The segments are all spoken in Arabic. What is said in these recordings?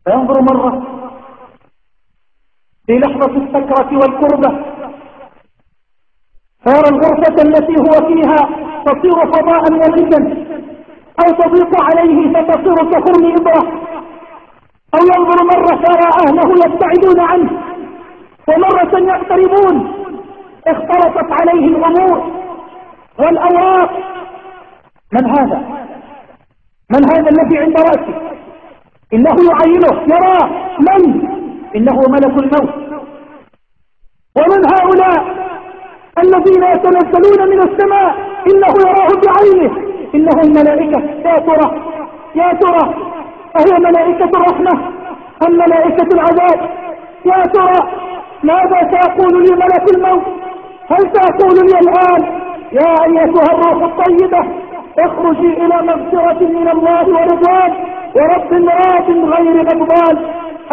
فينظر مرة في لحظة السكرة والكربة فيرى الغرفة التي هو فيها تصير فضاء مليدا أو تضيق عليه فتصير كخرم إبرة، أو ينظر مرة فيرى أهله يبتعدون عنه ومرة يقتربون. اختلطت عليه الأمور والأوراق. من هذا؟ من هذا الذي عند رأسه؟ إنه يعينه يراه. من؟ إنه ملك الموت. ومن هؤلاء الذين يتنزلون من السماء؟ إنه يراه بعينه. إنهم ملائكة. يا ترى أهي ملائكة الرحمة أم ملائكة العذاب؟ يا ترى ماذا سيقول لي ملك الموت؟ هل سيقول لي الآن يا أيتها الروح الطيبة اخرجي إلى مغفرة من الله ورضوان ورب راض غير غضبان،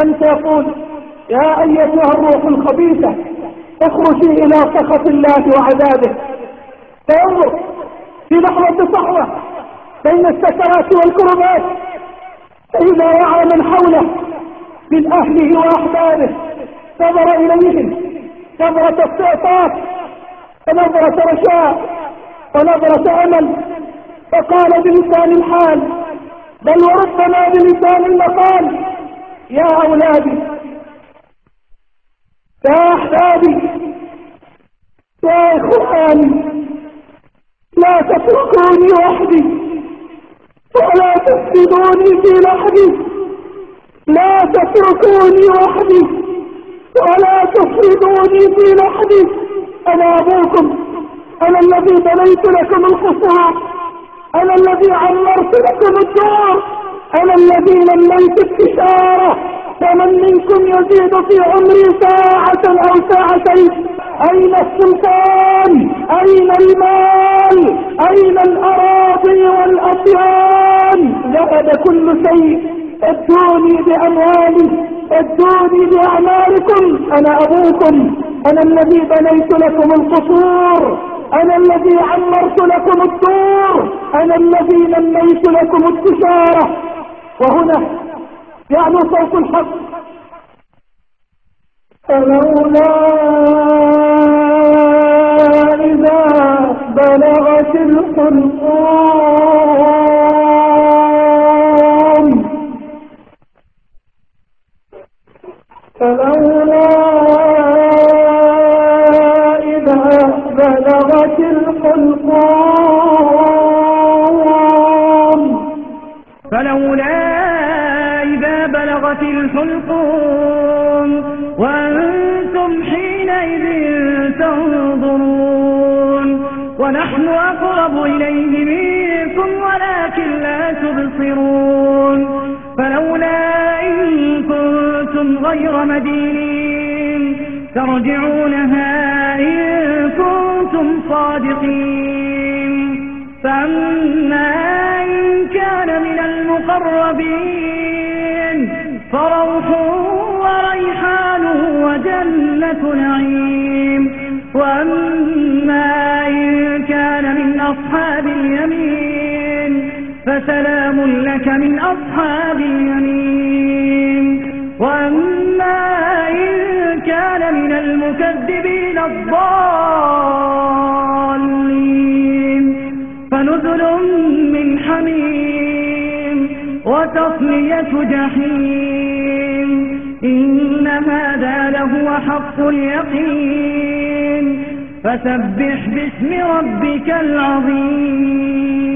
أم سيقول يا أيتها الروح الخبيثة اخرجي إلى سخط الله وعذابه؟ فينظر في لحظة صحوة بين السكرات والكربات فإذا رأى من حوله من أهله وأحبابه نظر إليهم نظرة استعطاف ونظرة رجاء ونظرة أمل، فقال بلسان الحال بل وربما بلسان المقال يا أولادي يا أحبابي يا إخواني لا تتركوني وحدي ولا تفقدوني في لحدي. لا تتركوني وحدي ولا تفقدوني في لحدي. أنا أبوكم، أنا الذي بنيت لكم القصور، أنا الذي عمرت لكم الدور، أنا الذي لميت التجارة. فمن منكم يزيد في عمري ساعة أو ساعتين؟ أين السلطان؟ أين المال؟ أين الأراضي والأطيان؟ ذهب كل شيء. ادوني بأموالي، ادوني بأعمالكم. أنا أبوكم، أنا الذي بنيت لكم القصور، أنا الذي عمرت لكم الدور، أنا الذي لميت لكم التجارة. وهنا يعلو صوت الحق فلولا إذا بلغت الحلقوم فلولا إذا بلغت الحلقوم فلولا إذا بلغت الحلقوم وأنتم حينئذ تنظرون ونحن أقرب إليه منكم ولكن لا تبصرون. فلولا إن كنتم غير مدينين ترجعونها إن كنتم صادقين. فأما إن كان من المقربين فروح وريحان وجنة نعيم. وأما إن كان من أصحاب اليمين فسلام لك من أصحاب اليمين. وأما إن كان من المكذبين الضالين فنزل من حميم وتصلية جحيم. إن هذا لهو حق اليقين. فسبح باسم ربك العظيم.